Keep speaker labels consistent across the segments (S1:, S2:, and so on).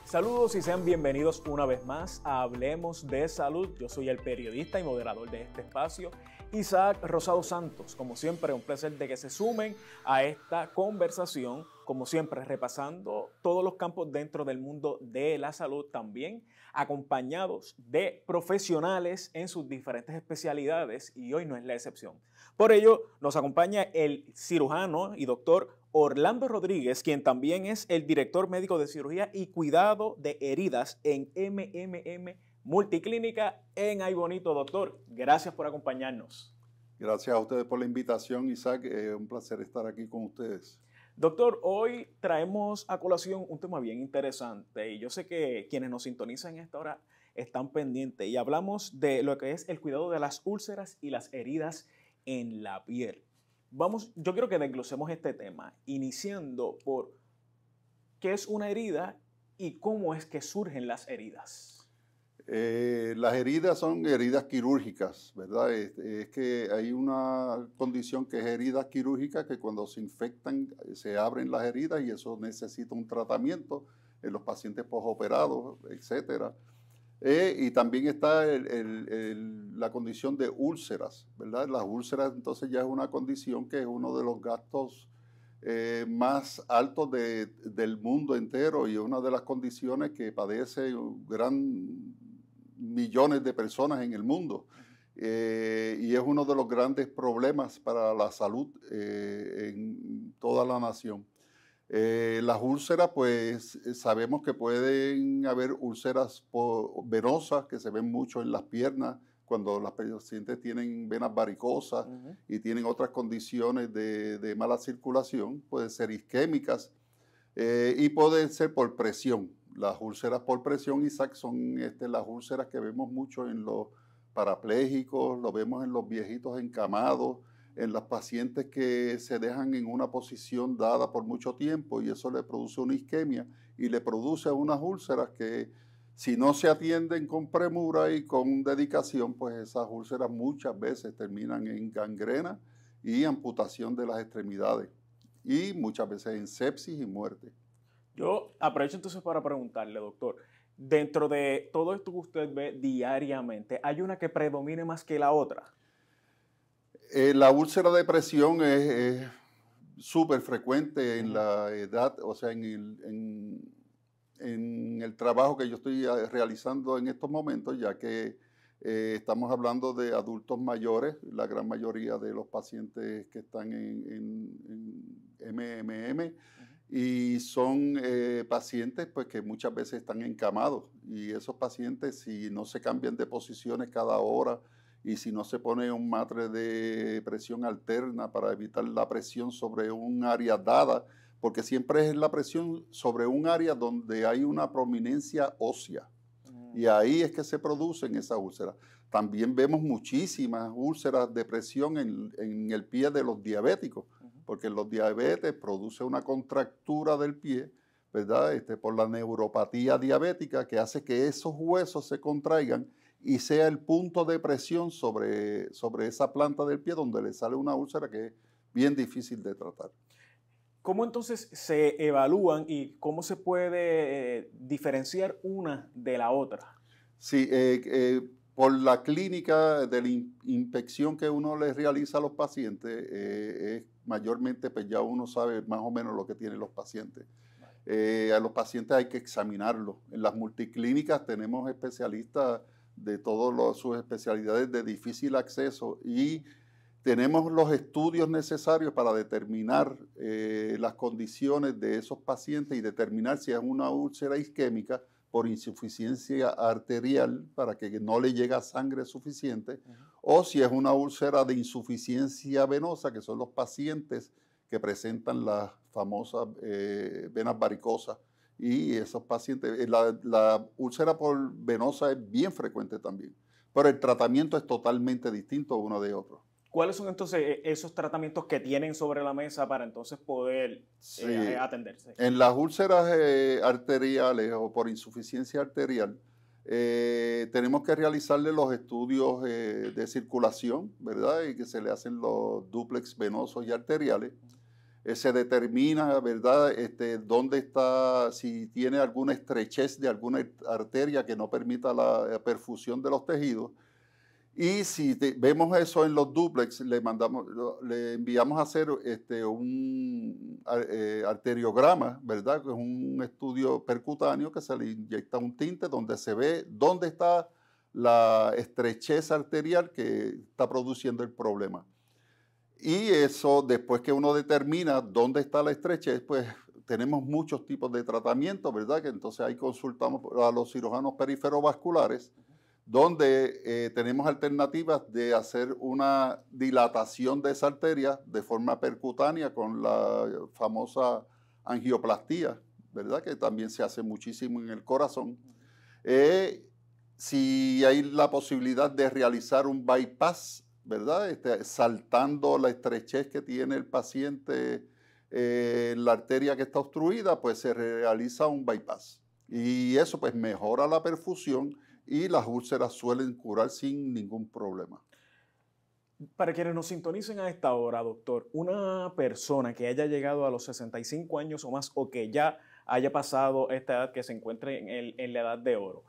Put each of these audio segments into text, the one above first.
S1: Saludos y sean bienvenidos una vez más a Hablemos de Salud. Yo soy el periodista y moderador de este espacio, Isaac Rosado Santos. Como siempre, un placer de que se sumen a esta conversación, como siempre, repasando todos los campos dentro del mundo de la salud, también acompañados de profesionales en sus diferentes especialidades, y hoy no es la excepción. Por ello, nos acompaña el cirujano y doctor Orlando Rodríguez, quien también es el director médico de cirugía y cuidado de heridas en MMM Multiclínica en Ay Bonito. Doctor, gracias por acompañarnos.
S2: Gracias a ustedes por la invitación, Isaac. Un placer estar aquí con ustedes.
S1: Doctor, hoy traemos a colación un tema bien interesante y yo sé que quienes nos sintonizan en esta hora están pendientes y hablamos de lo que es el cuidado de las úlceras y las heridas en la piel. Yo quiero que desglosemos este tema, iniciando por qué es una herida y cómo es que surgen las heridas.
S2: Las heridas son heridas quirúrgicas, ¿verdad? Es que hay una condición que es herida quirúrgica, que cuando se infectan se abren las heridas y eso necesita un tratamiento en los pacientes posoperados, etcétera. Y también está la condición de úlceras, ¿verdad? Las úlceras entonces ya es una condición que es uno de los gastos más altos del mundo entero y una de las condiciones que padece millones de personas en el mundo. Y es uno de los grandes problemas para la salud en toda la nación. Las úlceras, pues sabemos que pueden haber úlceras venosas que se ven mucho en las piernas cuando las pacientes tienen venas varicosas y tienen otras condiciones de mala circulación. Pueden ser isquémicas y pueden ser por presión. Las úlceras por presión, Isaac, son las úlceras que vemos mucho en los parapléjicos, lo vemos en los viejitos encamados, en las pacientes que se dejan en una posición dada por mucho tiempo y eso le produce una isquemia y le produce unas úlceras que si no se atienden con premura y con dedicación, pues esas úlceras muchas veces terminan en gangrena y amputación de las extremidades y muchas veces en sepsis y muerte.
S1: Yo aprovecho entonces para preguntarle, doctor, dentro de todo esto que usted ve diariamente, ¿hay una que predomine más que la otra?
S2: La úlcera de presión es súper frecuente en la edad, o sea, en el trabajo que yo estoy realizando en estos momentos, ya que estamos hablando de adultos mayores, la gran mayoría de los pacientes que están en MMM, y son pacientes pues, que muchas veces están encamados, y esos pacientes, si no se cambian de posiciones cada hora, y si no se pone un matre de presión alterna para evitar la presión sobre un área dada, porque siempre es la presión sobre un área donde hay una prominencia ósea. Y ahí es que se producen esas úlceras. También vemos muchísimas úlceras de presión en el pie de los diabéticos, porque los diabetes produce una contractura del pie, ¿verdad? Por la neuropatía diabética que hace que esos huesos se contraigan y sea el punto de presión sobre esa planta del pie donde le sale una úlcera que es bien difícil de tratar.
S1: ¿Cómo entonces se evalúan y cómo se puede diferenciar una de la otra?
S2: Sí, por la clínica de la inspección que uno le realiza a los pacientes, mayormente pues ya uno sabe más o menos lo que tienen los pacientes. A los pacientes hay que examinarlos. En las multiclínicas tenemos especialistas de todas sus especialidades de difícil acceso y tenemos los estudios necesarios para determinar las condiciones de esos pacientes y determinar si es una úlcera isquémica por insuficiencia arterial para que no le llegue sangre suficiente, o si es una úlcera de insuficiencia venosa, que son los pacientes que presentan las famosas venas varicosas. Y esos pacientes, la úlcera por venosa es bien frecuente también, pero el tratamiento es totalmente distinto uno de otro.
S1: ¿Cuáles son entonces esos tratamientos que tienen sobre la mesa para entonces poder atenderse?
S2: En las úlceras arteriales o por insuficiencia arterial, tenemos que realizarle los estudios de circulación, ¿verdad? Y que se le hacen los dúplex venosos y arteriales. se determina, ¿verdad?, dónde está, si tiene alguna estrechez de alguna arteria que no permita la perfusión de los tejidos. Y si vemos eso en los dúplex, le enviamos a hacer un arteriograma, ¿verdad? Que es un estudio percutáneo que se le inyecta un tinte donde se ve dónde está la estrechez arterial que está produciendo el problema. Y eso, después que uno determina dónde está la estrechez, pues tenemos muchos tipos de tratamientos, ¿verdad? Que entonces ahí consultamos a los cirujanos periferovasculares, donde tenemos alternativas de hacer una dilatación de esa arteria de forma percutánea con la famosa angioplastía, ¿verdad? Que también se hace muchísimo en el corazón. Si hay la posibilidad de realizar un bypass, ¿verdad? Saltando la estrechez que tiene el paciente en la arteria que está obstruida, pues se realiza un bypass. Y eso pues mejora la perfusión y las úlceras suelen curar sin ningún problema.
S1: Para quienes nos sintonicen a esta hora, doctor, una persona que haya llegado a los 65 años o más o que ya haya pasado esta edad, que se encuentre en la edad de oro,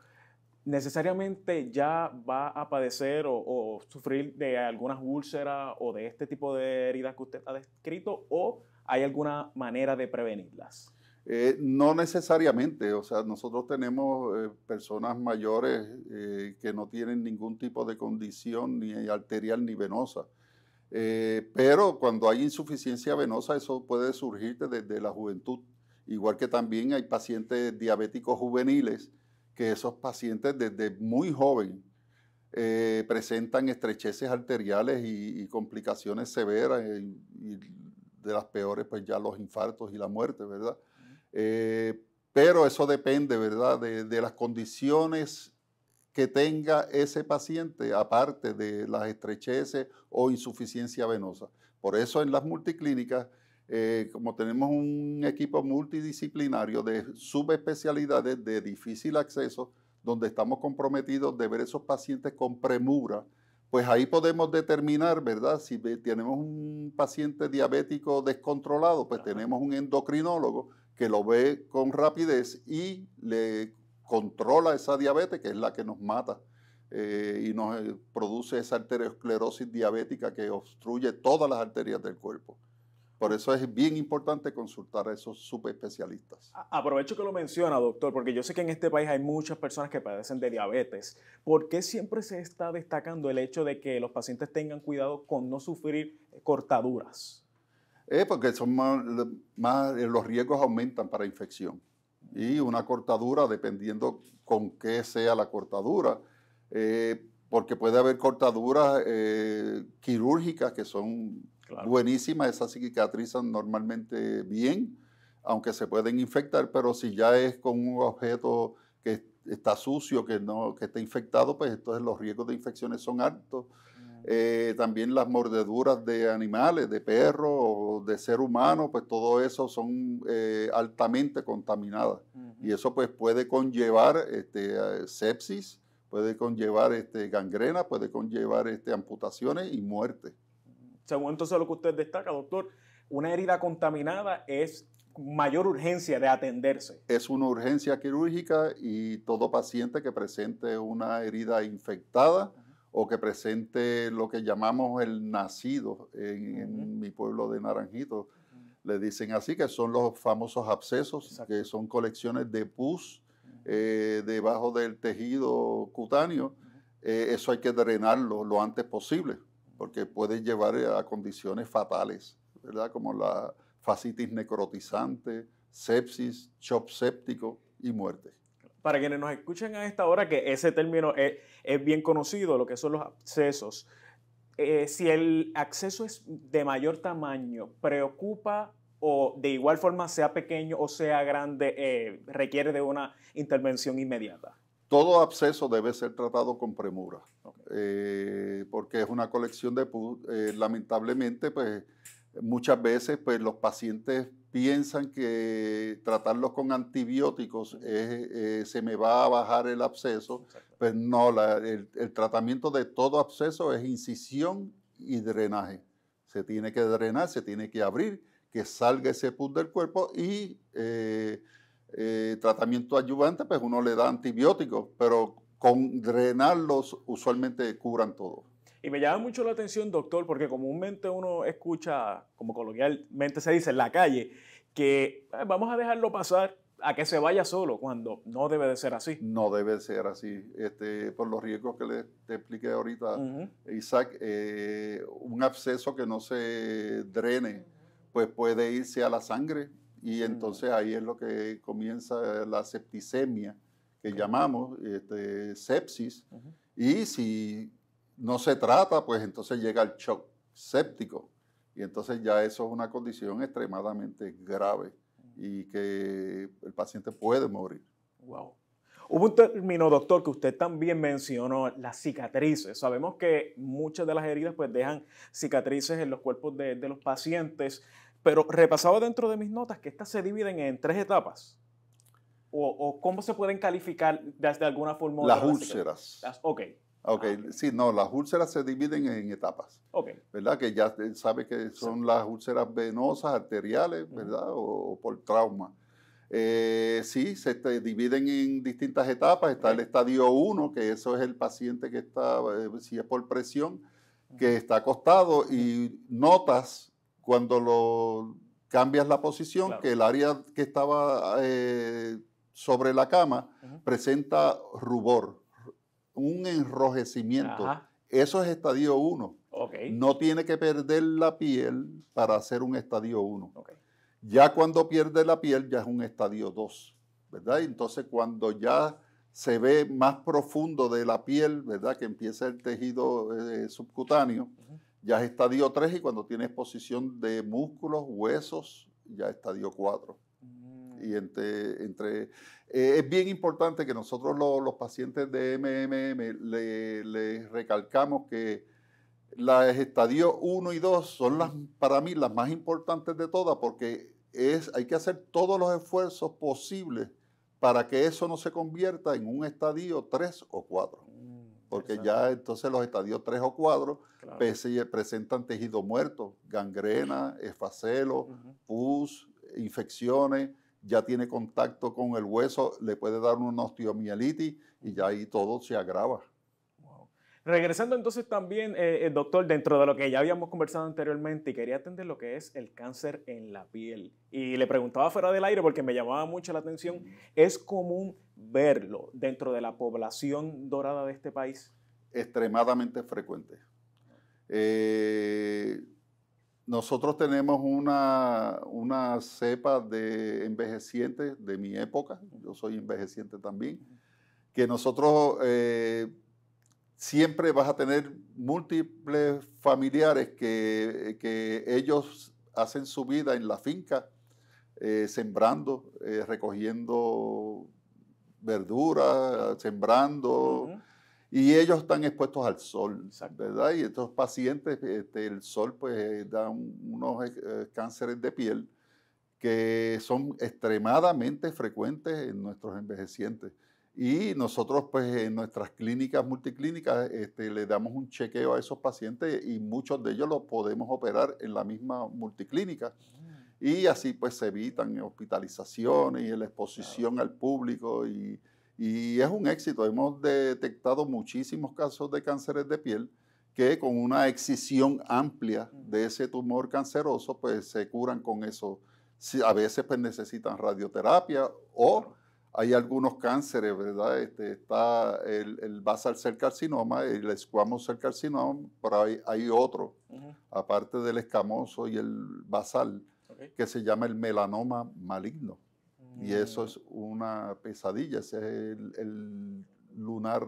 S1: ¿necesariamente ya va a padecer o sufrir de algunas úlceras o de este tipo de heridas que usted ha descrito, o hay alguna manera de prevenirlas?
S2: No necesariamente, o sea, nosotros tenemos personas mayores que no tienen ningún tipo de condición ni arterial ni venosa, pero cuando hay insuficiencia venosa eso puede surgir desde la juventud, igual que también hay pacientes diabéticos juveniles, que esos pacientes desde muy joven presentan estrecheces arteriales y complicaciones severas y de las peores pues ya los infartos y la muerte, ¿verdad? Pero eso depende, ¿verdad?, de las condiciones que tenga ese paciente, aparte de las estrecheces o insuficiencia venosa. Por eso en las multiclínicas, como tenemos un equipo multidisciplinario de subespecialidades de difícil acceso, donde estamos comprometidos de ver esos pacientes con premura, pues ahí podemos determinar, ¿verdad? Si tenemos un paciente diabético descontrolado, pues tenemos un endocrinólogo que lo ve con rapidez y le controla esa diabetes, que es la que nos mata y nos produce esa arteriosclerosis diabética que obstruye todas las arterias del cuerpo. Por eso es bien importante consultar a esos subespecialistas.
S1: Aprovecho que lo menciona, doctor, porque yo sé que en este país hay muchas personas que padecen de diabetes. ¿Por qué siempre se está destacando el hecho de que los pacientes tengan cuidado con no sufrir cortaduras?
S2: Porque son los riesgos aumentan para infección. Y una cortadura, dependiendo con qué sea la cortadura, porque puede haber cortaduras quirúrgicas que son buenísimas, esas cicatrizan normalmente bien, aunque se pueden infectar, pero si ya es con un objeto que está sucio, que está infectado, pues entonces los riesgos de infecciones son altos. También las mordeduras de animales, de perros o de ser humano, pues todo eso son altamente contaminadas. Y eso pues puede conllevar sepsis, puede conllevar gangrena, puede conllevar amputaciones y muerte.
S1: Según entonces lo que usted destaca, doctor, una herida contaminada es mayor urgencia de atenderse.
S2: Es una urgencia quirúrgica y todo paciente que presente una herida infectada o que presente lo que llamamos el nacido en mi pueblo de Naranjito, le dicen así, que son los famosos abscesos, que son colecciones de pus debajo del tejido cutáneo. Eso hay que drenarlo lo antes posible, porque puede llevar a condiciones fatales, ¿verdad? Como la fascitis necrotizante, sepsis, shock séptico y muerte.
S1: Para quienes nos escuchan a esta hora, que ese término es bien conocido, lo que son los abscesos, si el absceso es de mayor tamaño, ¿preocupa o de igual forma sea pequeño o sea grande, requiere de una intervención inmediata?
S2: Todo absceso debe ser tratado con premura, porque es una colección de pus. Lamentablemente, pues muchas veces pues, los pacientes piensan que tratarlos con antibióticos se me va a bajar el absceso. Pues no, el tratamiento de todo absceso es incisión y drenaje. Se tiene que drenar, se tiene que abrir, que salga ese pus del cuerpo y tratamiento adyuvante, pues uno le da antibióticos, pero con drenarlos usualmente curan todo.
S1: Y me llama mucho la atención, doctor, porque comúnmente uno escucha, como coloquialmente se dice en la calle, que vamos a dejarlo pasar a que se vaya solo, cuando no debe de ser así.
S2: No debe ser así, por los riesgos que te expliqué ahorita, Isaac. Un absceso que no se drene, pues puede irse a la sangre y entonces ahí es lo que comienza la septicemia, que llamamos sepsis, y si no se trata, pues entonces llega el shock séptico y entonces ya eso es una condición extremadamente grave y que el paciente puede morir.
S1: Wow. Hubo un término, doctor, que usted también mencionó, las cicatrices. Sabemos que muchas de las heridas pues dejan cicatrices en los cuerpos de los pacientes, pero repasaba dentro de mis notas que estas se dividen en 3 etapas. ¿O cómo se pueden calificar de alguna forma?
S2: Las úlceras.
S1: Ok.
S2: Sí, no, las úlceras se dividen en etapas, ¿verdad? Que ya sabe que son las úlceras venosas, arteriales, ¿verdad? O por trauma. Sí, se dividen en distintas etapas. Está el estadio 1, que eso es el paciente que está, si es por presión, que está acostado y notas cuando lo cambias la posición, que el área que estaba sobre la cama presenta rubor, un enrojecimiento. Eso es estadio 1. No tiene que perder la piel para hacer un estadio 1. Ya cuando pierde la piel ya es un estadio 2, ¿verdad? Entonces cuando ya se ve más profundo de la piel, ¿verdad? Que empieza el tejido subcutáneo, ya es estadio 3, y cuando tiene exposición de músculos, huesos, ya es estadio 4. Y es bien importante que nosotros los pacientes de MMM le recalcamos que los estadios 1 y 2 son para mí las más importantes de todas, porque hay que hacer todos los esfuerzos posibles para que eso no se convierta en un estadio 3 o 4. Porque ya entonces los estadios 3 o 4 presentan tejido muerto, gangrena, esfacelo, pus, infecciones, ya tiene contacto con el hueso, le puede dar una osteomielitis y ya ahí todo se agrava.
S1: Regresando entonces también, doctor, dentro de lo que ya habíamos conversado anteriormente, y quería atender lo que es el cáncer en la piel. Y le preguntaba fuera del aire porque me llamaba mucho la atención, ¿es común verlo dentro de la población dorada de este país?
S2: Extremadamente frecuente. Nosotros tenemos una cepa de envejecientes de mi época, yo soy envejeciente también, que nosotros siempre vas a tener múltiples familiares que ellos hacen su vida en la finca, sembrando, recogiendo verduras, sembrando, y ellos están expuestos al sol, ¿verdad? Y estos pacientes, el sol pues da unos cánceres de piel que son extremadamente frecuentes en nuestros envejecientes. Y nosotros pues en nuestras clínicas multiclínicas le damos un chequeo a esos pacientes y muchos de ellos los podemos operar en la misma multiclínica. Y así pues se evitan hospitalizaciones y la exposición al público y es un éxito. Hemos detectado muchísimos casos de cánceres de piel que con una excisión amplia de ese tumor canceroso pues se curan con eso. A veces pues necesitan radioterapia o hay algunos cánceres, ¿verdad? Está el basal cell carcinoma, el squamous cell carcinoma, pero hay otro, aparte del escamoso y el basal, que se llama el melanoma maligno. Y eso es una pesadilla, ese es el lunar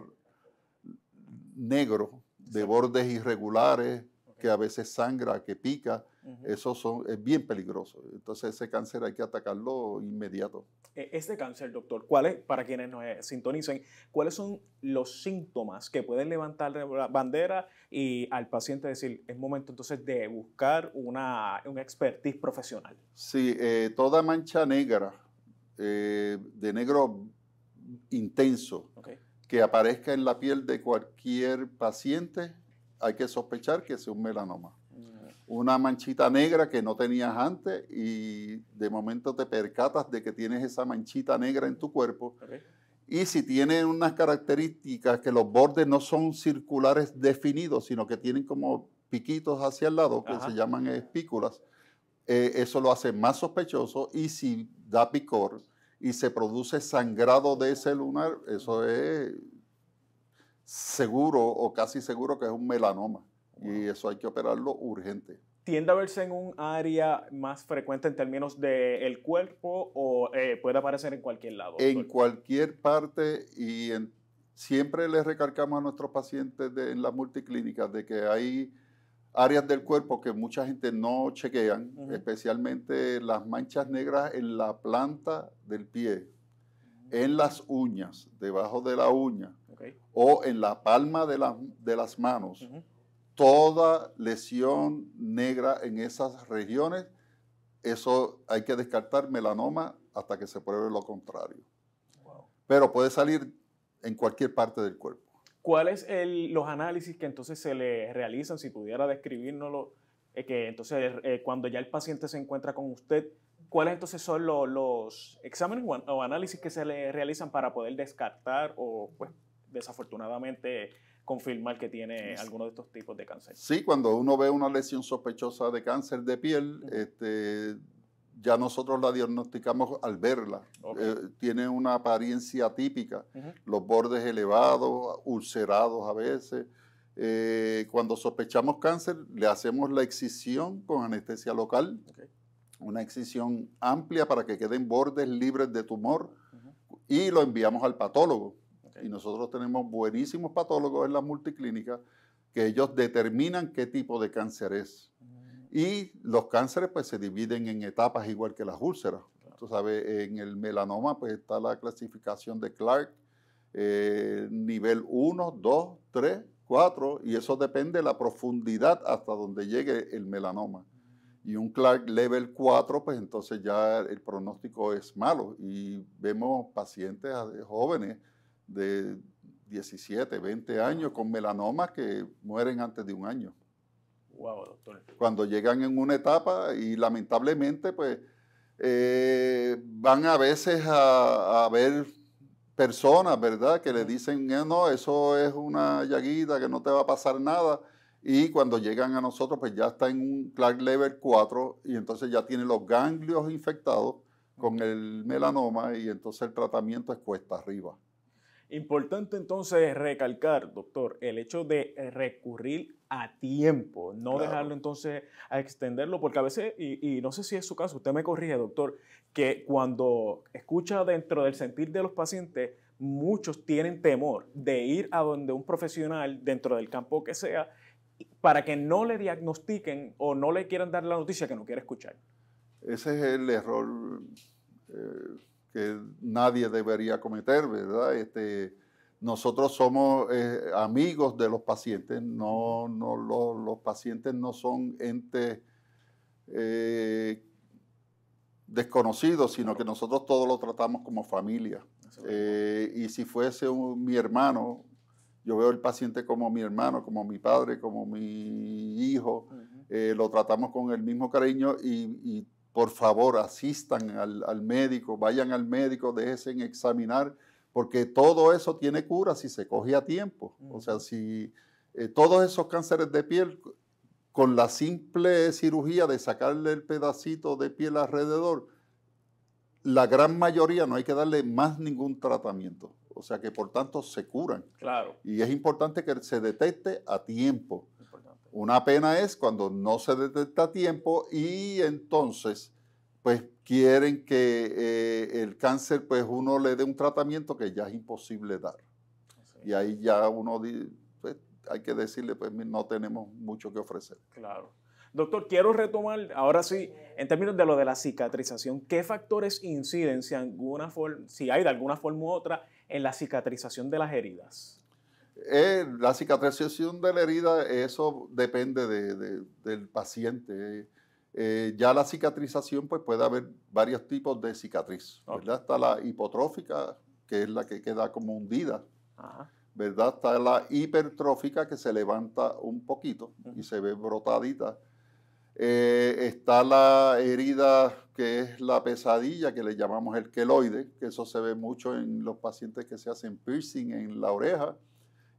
S2: negro de bordes irregulares, que a veces sangra, que pica. Eso es bien peligroso. Entonces ese cáncer hay que atacarlo inmediato.
S1: Este cáncer, doctor, para quienes nos sintonicen, ¿cuáles son los síntomas que pueden levantar la bandera y al paciente decir, es momento entonces de buscar una expertise profesional?
S2: Sí, toda mancha negra, de negro intenso, que aparezca en la piel de cualquier paciente, hay que sospechar que es un melanoma. una manchita negra que no tenías antes y de momento te percatas de que tienes esa manchita negra en tu cuerpo.
S1: Okay.
S2: Y si tiene unas características que los bordes no son circulares definidos, sino que tienen como piquitos hacia el lado, que se llaman espículas, eso lo hace más sospechoso. Y si da picor y se produce sangrado de ese lunar, eso es seguro o casi seguro que es un melanoma. Wow. Y eso hay que operarlo urgente.
S1: ¿Tiende a verse en un área más frecuente en términos del cuerpo o puede aparecer en cualquier lado?
S2: En cualquier parte, y siempre les recalcamos a nuestros pacientes en las multiclínicas de que hay áreas del cuerpo que mucha gente no chequean, especialmente las manchas negras en la planta del pie, en las uñas, debajo de la uña, o en la palma de las manos. Toda lesión negra en esas regiones, eso hay que descartar melanoma hasta que se pruebe lo contrario. Wow. Pero puede salir en cualquier parte del cuerpo.
S1: ¿Cuáles los análisis que entonces se le realizan, si pudiera describírnoslo, que entonces cuando ya el paciente se encuentra con usted, cuáles entonces son los exámenes o análisis que se le realizan para poder descartar o, pues, desafortunadamente, confirmar que tiene alguno de estos tipos de cáncer?
S2: Sí, cuando uno ve una lesión sospechosa de cáncer de piel, ya nosotros la diagnosticamos al verla. Tiene una apariencia atípica, los bordes elevados, ulcerados a veces. Cuando sospechamos cáncer, le hacemos la excisión con anestesia local, una excisión amplia para que queden bordes libres de tumor, y lo enviamos al patólogo. Y nosotros tenemos buenísimos patólogos en las multiclínicas que ellos determinan qué tipo de cáncer es. Y los cánceres pues se dividen en etapas igual que las úlceras. Tú sabes, en el melanoma pues está la clasificación de Clark, nivel 1, 2, 3, 4, y eso depende de la profundidad hasta donde llegue el melanoma. Y un Clark level 4, pues entonces ya el pronóstico es malo. Y vemos pacientes jóvenes de 17, 20 años con melanomas que mueren antes de un año.
S1: Wow, doctor.
S2: Cuando llegan en una etapa y lamentablemente pues van a veces a ver personas, ¿verdad? Que le dicen, no, eso es una llaguita que no te va a pasar nada. Y cuando llegan a nosotros pues ya está en un Clark level 4 y entonces ya tiene los ganglios infectados con el melanoma y entonces el tratamiento es cuesta arriba.
S1: Importante entonces recalcar, doctor, el hecho de recurrir a tiempo, no dejarlo entonces a extenderlo, porque a veces, y no sé si es su caso, usted me corrige, doctor, que cuando escucha dentro del sentir de los pacientes, muchos tienen temor de ir a donde un profesional, dentro del campo que sea, para que no le diagnostiquen o no le quieran dar la noticia que no quiere escuchar.
S2: Ese es el error que nadie debería cometer, ¿verdad? Nosotros somos amigos de los pacientes, los pacientes no son entes desconocidos, sino que nosotros todos lo tratamos como familia. Y si fuese mi hermano, yo veo el paciente como mi hermano, como mi padre, como mi hijo, lo tratamos con el mismo cariño y por favor, asistan al médico, vayan al médico, déjense examinar, porque todo eso tiene cura si se coge a tiempo. O sea, si todos esos cánceres de piel, con la simple cirugía de sacarle el pedacito de piel alrededor, la gran mayoría no hay que darle más ningún tratamiento. O sea que por tanto se curan.
S1: Claro.
S2: Y es importante que se detecte a tiempo. Una pena es cuando no se detecta a tiempo y entonces pues quieren que el cáncer pues uno le dé un tratamiento que ya es imposible dar. Sí. Y ahí ya uno pues, hay que decirle pues no tenemos mucho que ofrecer.
S1: Claro. Doctor, quiero retomar ahora sí, en términos de lo de la cicatrización, ¿qué factores inciden si hay de alguna forma u otra en la cicatrización de las heridas?
S2: La cicatrización de la herida, eso depende del paciente. Ya la cicatrización, pues puede haber varios tipos de cicatriz, ¿verdad? Está la hipotrófica, que es la que queda como hundida, ¿verdad? Está la hipertrófica, que se levanta un poquito y se ve brotadita. Está la herida que es la pesadilla, que le llamamos el queloide, que eso se ve mucho en los pacientes que se hacen piercing en la oreja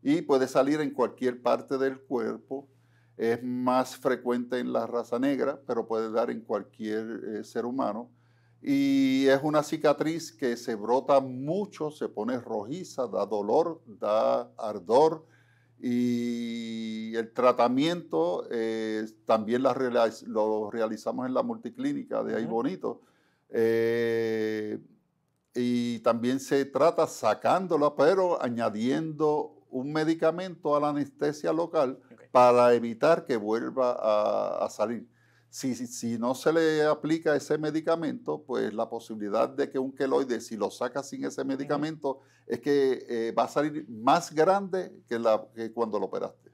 S2: y puede salir en cualquier parte del cuerpo. Es más frecuente en la raza negra, pero puede dar en cualquier ser humano. Y es una cicatriz que se brota mucho, se pone rojiza, da dolor, da ardor. Y el tratamiento también lo realizamos en la multiclínica de Ahí Bonito. Y también se trata sacándola, pero añadiendo un medicamento a la anestesia local para evitar que vuelva a salir. Si no se le aplica ese medicamento, pues la posibilidad de que un queloide, si lo saca sin ese medicamento, es que va a salir más grande que cuando lo operaste.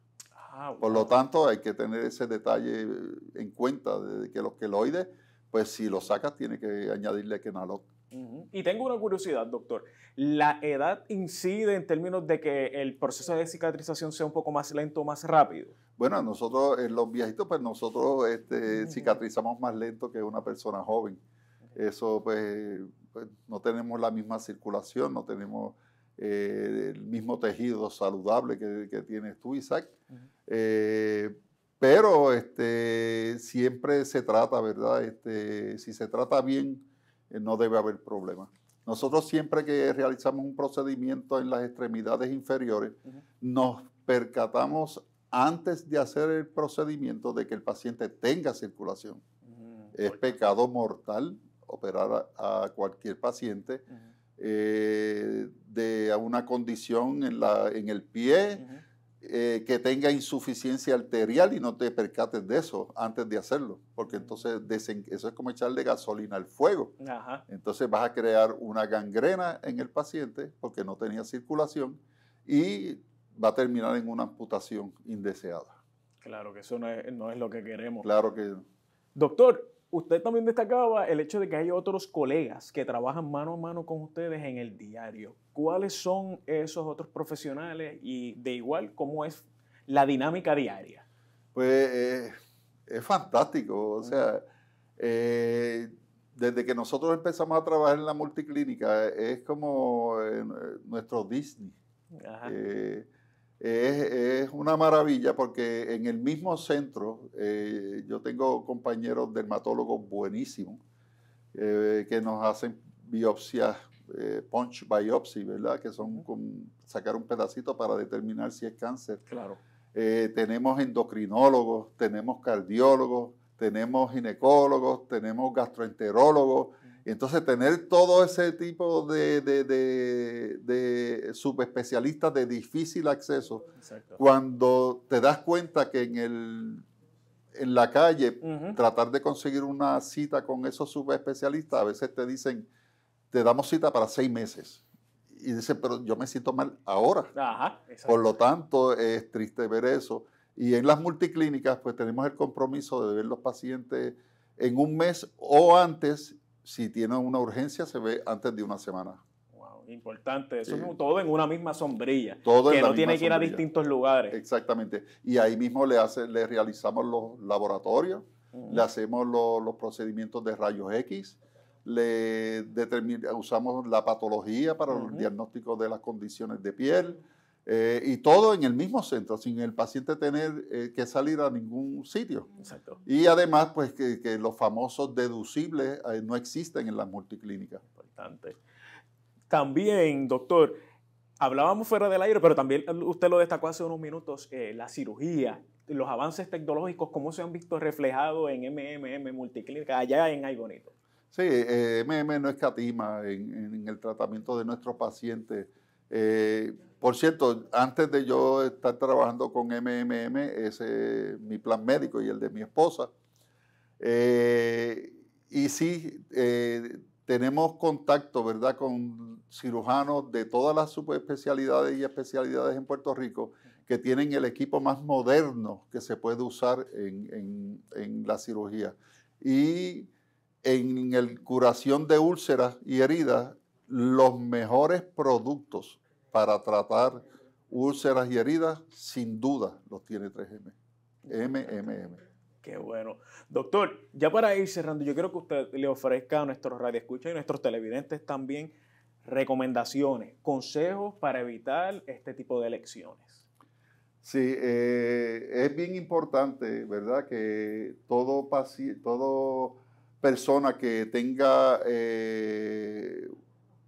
S2: Por lo tanto, hay que tener ese detalle en cuenta de que los queloides, pues si lo sacas, tiene que añadirle Kenalog.
S1: Y tengo una curiosidad, doctor. ¿La edad incide en términos de que el proceso de cicatrización sea un poco más lento o más rápido?
S2: Bueno, nosotros, los viejitos, pues nosotros cicatrizamos más lento que una persona joven. Eso, pues no tenemos la misma circulación, no tenemos el mismo tejido saludable que tienes tú, Isaac. Pero siempre se trata, ¿verdad? Si se trata bien, no debe haber problema. Nosotros siempre que realizamos un procedimiento en las extremidades inferiores, nos percatamos antes de hacer el procedimiento de que el paciente tenga circulación. Es pecado mortal operar a cualquier paciente de una condición en el pie, que tenga insuficiencia arterial y no te percates de eso antes de hacerlo, porque entonces eso es como echarle gasolina al fuego. Entonces vas a crear una gangrena en el paciente porque no tenía circulación y va a terminar en una amputación indeseada.
S1: Claro que eso no es lo que queremos.
S2: Claro que no.
S1: Doctor, usted también destacaba el hecho de que hay otros colegas que trabajan mano a mano con ustedes en el diario. ¿Cuáles son esos otros profesionales y de igual cómo es la dinámica diaria?
S2: Pues es fantástico. O sea, desde que nosotros empezamos a trabajar en la multiclínica, es como nuestro Disney. Es una maravilla porque en el mismo centro yo tengo compañeros dermatólogos buenísimos que nos hacen biopsias, punch biopsy, ¿verdad? Que son sacar un pedacito para determinar si es cáncer.
S1: Claro.
S2: Tenemos endocrinólogos, tenemos cardiólogos, tenemos ginecólogos, tenemos gastroenterólogos. Entonces, tener todo ese tipo de subespecialistas de difícil acceso, cuando te das cuenta que en la calle tratar de conseguir una cita con esos subespecialistas, a veces te dicen, te damos cita para 6 meses. Y dicen, pero yo me siento mal ahora. Por lo tanto, es triste ver eso. Y en las multiclínicas, pues tenemos el compromiso de ver los pacientes en un mes o antes. Si tienen una urgencia, se ve antes de una semana.
S1: Wow, importante. Eso es todo en una misma sombrilla.
S2: Todo
S1: que no tiene que ir a distintos lugares.
S2: Exactamente. Y ahí mismo le realizamos los laboratorios, le hacemos los procedimientos de rayos X, usamos la patología para el diagnóstico de las condiciones de piel, y todo en el mismo centro, sin el paciente tener que salir a ningún sitio.
S1: Exacto.
S2: Y además, pues que los famosos deducibles no existen en las multiclínicas.
S1: Importante. También, doctor, hablábamos fuera del aire, pero también usted lo destacó hace unos minutos, la cirugía, los avances tecnológicos, cómo se han visto reflejados en MMM Multiclínica, allá en Ahí Bonito.
S2: Sí, MMM no escatima en el tratamiento de nuestros pacientes. Por cierto, antes de yo estar trabajando con MMM, ese es mi plan médico y el de mi esposa. Y sí, tenemos contacto, ¿verdad?, con cirujanos de todas las subespecialidades y especialidades en Puerto Rico que tienen el equipo más moderno que se puede usar en la cirugía. Y en la curación de úlceras y heridas, los mejores productos para tratar úlceras y heridas, sin duda, los tiene 3M. MMM.
S1: Qué bueno. Doctor, ya para ir cerrando, yo quiero que usted le ofrezca a nuestros radioescuchas y nuestros televidentes también recomendaciones, consejos para evitar este tipo de elecciones.
S2: Sí, es bien importante, ¿verdad? Que todo persona que tenga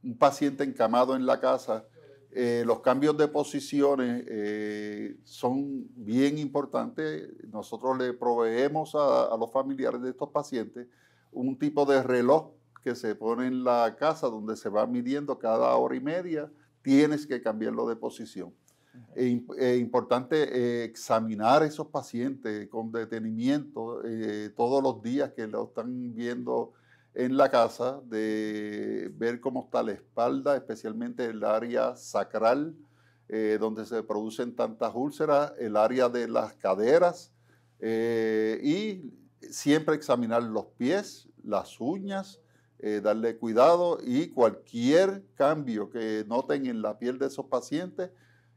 S2: un paciente encamado en la casa, los cambios de posiciones son bien importantes. Nosotros le proveemos a los familiares de estos pacientes un tipo de reloj que se pone en la casa donde se va midiendo cada hora y media. Tienes que cambiarlo de posición. Es importante examinar esos pacientes con detenimiento todos los días que lo están viendo en la casa, de ver cómo está la espalda, especialmente el área sacral, donde se producen tantas úlceras, el área de las caderas, y siempre examinar los pies, las uñas, darle cuidado, y cualquier cambio que noten en la piel de esos pacientes,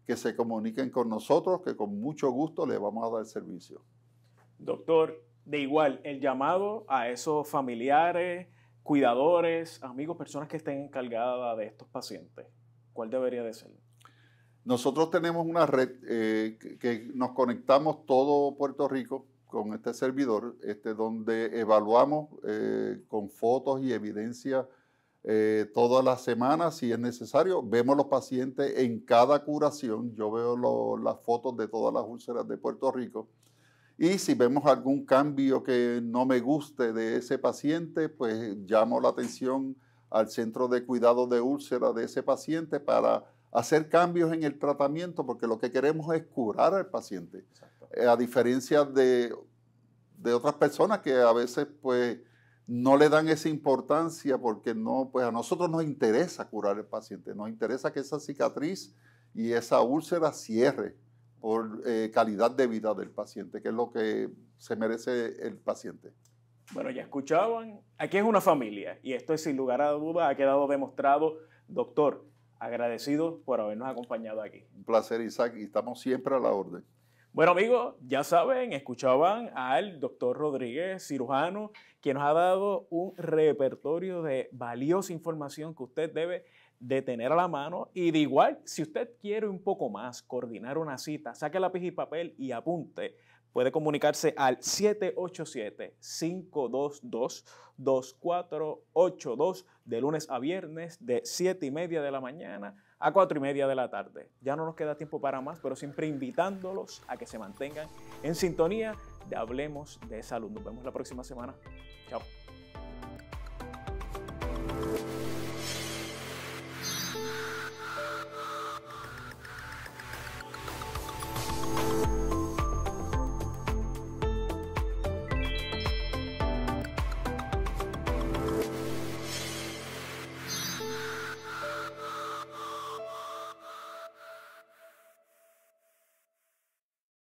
S2: que se comuniquen con nosotros, que con mucho gusto les vamos a dar servicio.
S1: Doctor, de igual, el llamado a esos familiares, cuidadores, amigos, personas que estén encargadas de estos pacientes, ¿cuál debería de ser?
S2: Nosotros tenemos una red que nos conectamos todo Puerto Rico con este servidor, donde evaluamos con fotos y evidencia todas las semanas, si es necesario. Vemos los pacientes en cada curación. Yo veo las fotos de todas las úlceras de Puerto Rico. Y si vemos algún cambio que no me guste de ese paciente, pues llamo la atención al centro de cuidado de úlceras de ese paciente para hacer cambios en el tratamiento, porque lo que queremos es curar al paciente. A diferencia de otras personas que a veces pues no le dan esa importancia, porque no, pues a nosotros nos interesa curar al paciente, nos interesa que esa cicatriz y esa úlcera cierre por calidad de vida del paciente, que es lo que se merece el paciente.
S1: Bueno, ya escuchaban, aquí es una familia y esto es sin lugar a dudas, ha quedado demostrado. Doctor, agradecido por habernos acompañado aquí.
S2: Un placer, Isaac, y estamos siempre a la orden.
S1: Bueno, amigos, ya saben, escuchaban al doctor Rodríguez, cirujano, quien nos ha dado un repertorio de valiosa información que usted debe de tener a la mano. Y de igual, si usted quiere un poco más, coordinar una cita, saque lápiz y papel y apunte. Puede comunicarse al 787-522-2482 de lunes a viernes de 7:30 de la mañana a 4:30 de la tarde. Ya no nos queda tiempo para más, pero siempre invitándolos a que se mantengan en sintonía de Hablemos de Salud. Nos vemos la próxima semana. Chao.